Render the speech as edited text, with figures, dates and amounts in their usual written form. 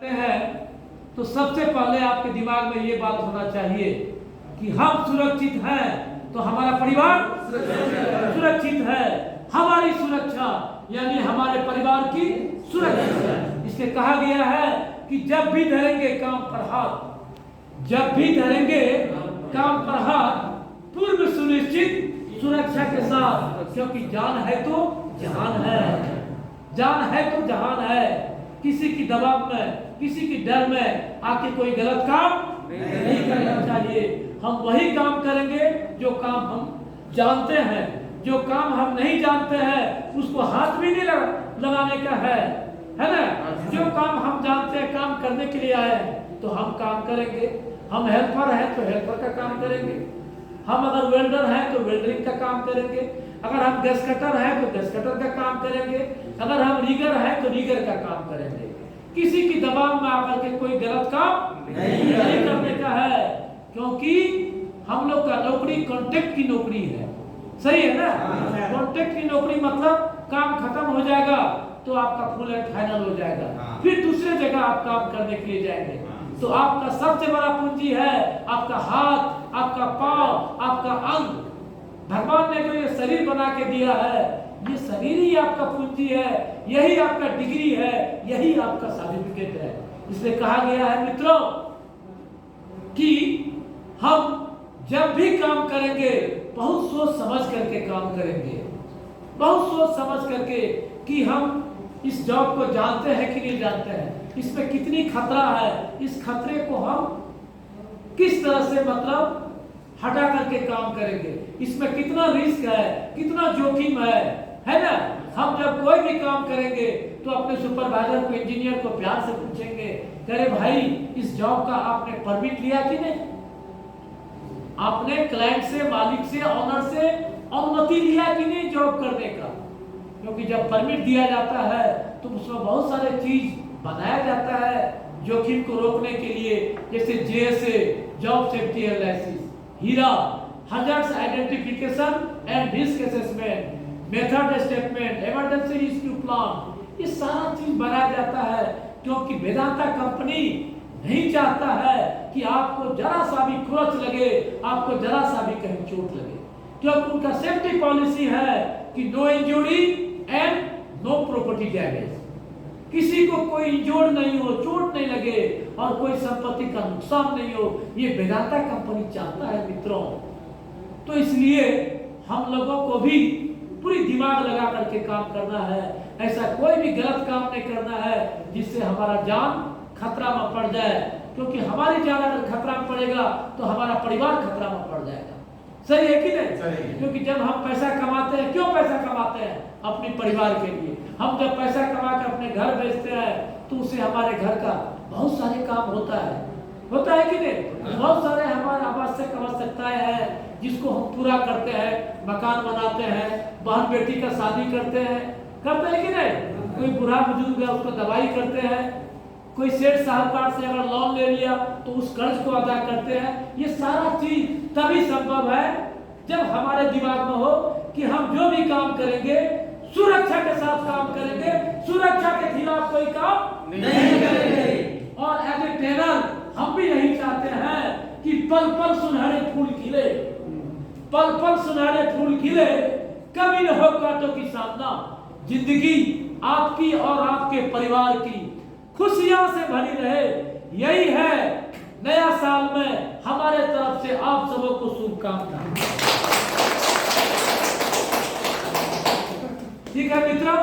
हैं तो सबसे पहले आपके दिमाग में ये बात होना चाहिए कि हम सुरक्षित हैं तो हमारा परिवार सुरक्षित है। हमारी सुरक्षा यानी हमारे परिवार की सुरक्षा है। इसलिए कहा गया है कि जब भी धरेंगे काम पर हाथ, जब भी धरेंगे काम पर हाथ, पूर्व सुनिश्चित सुरक्षा के साथ, क्योंकि जान है तो जहान है, जान है तो जहान है। किसी की दबाव में, किसी की डर में आके कोई गलत काम नहीं करना चाहिए। हम वही काम करेंगे जो काम हम जानते हैं। जो काम हम नहीं जानते हैं उसको हाथ भी नहीं लगाने का है ना। जो काम हम जानते हैं, काम करने के लिए आए हैं तो हम काम करेंगे। हम हेल्पर हैं तो हेल्पर का काम करेंगे। हम अगर वेल्डर हैं तो वेल्डरिंग का काम करेंगे। अगर हम गैस कटर हैं तो गैस कटर का काम करेंगे। अगर हम रीगर हैं तो रीगर का काम करेंगे। किसी की दबाव में आकर के कोई गलत काम नहीं करने का है, क्योंकि हम लोग का नौकरी कॉन्ट्रैक्ट की नौकरी है। सही है ना। कॉन्ट्रैक्ट की नौकरी मतलब काम खत्म हो जाएगा तो आपका फुल एंड फाइनल हो जाएगा, फिर दूसरे जगह आप काम करने के लिए जाएंगे। तो आपका सबसे बड़ा पूंजी है आपका हाथ, आपका पांव, आपका अंग। भगवान ने जो ये शरीर बना के दिया है, ये शरीर ही आपका पूंजी है, यही आपका डिग्री है, यही आपका सर्टिफिकेट है। इसलिए कहा गया है मित्रों कि हम जब भी काम करेंगे बहुत सोच समझ करके काम करेंगे। बहुत सोच समझ करके कि हम इस जॉब को जानते हैं कि नहीं जानते हैं, इसमें कितनी खतरा है, इस खतरे को हम किस तरह से मतलब हटा करके काम करेंगे, इसमें कितना रिस्क है, कितना जोखिम है ना। हम जब कोई भी काम करेंगे तो अपने सुपरवाइजर को, इंजीनियर को प्यार से पूछेंगे, अरे भाई इस जॉब का आपने परमिट लिया कि नहीं, आपने क्लाइंट से, मालिक से, ऑनर से अनुमति लिया कि नहीं जॉब करने का। क्योंकि जब परमिट दिया जाता है तो उसमें बहुत सारे चीज बनाया जाता है जोखिम को रोकने के लिए, जैसे JSA job safety analysis, HIRA hazards identification and risk assessment, method statement, emergency rescue plan, ये सारा चीज बनाया जाता है। क्योंकि वेदांता कंपनी नहीं चाहता है कि आपको जरा सा भी क्रोच लगे, आपको जरा सा भी कहीं चोट लगे, क्योंकि उनका सेफ्टी पॉलिसी है कि no injury and no property damage. किसी को कोई इंजोर्ड नहीं हो, चोट नहीं लगे और कोई संपत्ति का नुकसान नहीं हो, ये वेदांता कंपनी चाहता है मित्रों। तो इसलिए हम लोगों को भी पूरी दिमाग लगा करके काम करना है। ऐसा कोई भी गलत काम नहीं करना है जिससे हमारा जान खतरा में पड़ जाए, क्योंकि हमारी जान अगर खतरा में पड़ेगा तो हमारा परिवार खतरा में पड़ जाएगा। सही है कि नहीं। क्योंकि जब हम पैसा कमाते हैं, क्यों पैसा कमाते हैं? अपने परिवार के लिए। हम जब पैसा कमा कर अपने घर बेचते हैं तो उससे हमारे घर का बहुत सारे काम होता है कि नहीं। बहुत सारे हमारे आवश्यक आवश्यकताएं हैं जिसको हम पूरा करते हैं। मकान बनाते हैं, बहन बेटी का शादी करते हैं कि नहीं। कोई बुढ़ा बुजुर्ग है उसको दवाई करते हैं, कोई सेठ साहूकार से अगर लोन ले लिया तो उस कर्ज को अदा करते हैं। ये सारा चीज तभी संभव है जब हमारे दिमाग में हो कि हम जो भी काम करेंगे सुरक्षा के साथ काम करेंगे, सुरक्षा के खिलाफ कोई काम नहीं करेंगे। और एज ए ट्रेनर हम भी यही चाहते हैं कि पल पल सुनहरे फूल खिले, पल पल सुनहरे फूल खिले, कभी न हो कांटों की सामना। जिंदगी आपकी और आपके परिवार की खुशियां से भरी रहे, यही है नया साल में हमारे तरफ से आप सबों को शुभकामनाएं। ठीक है मित्रों।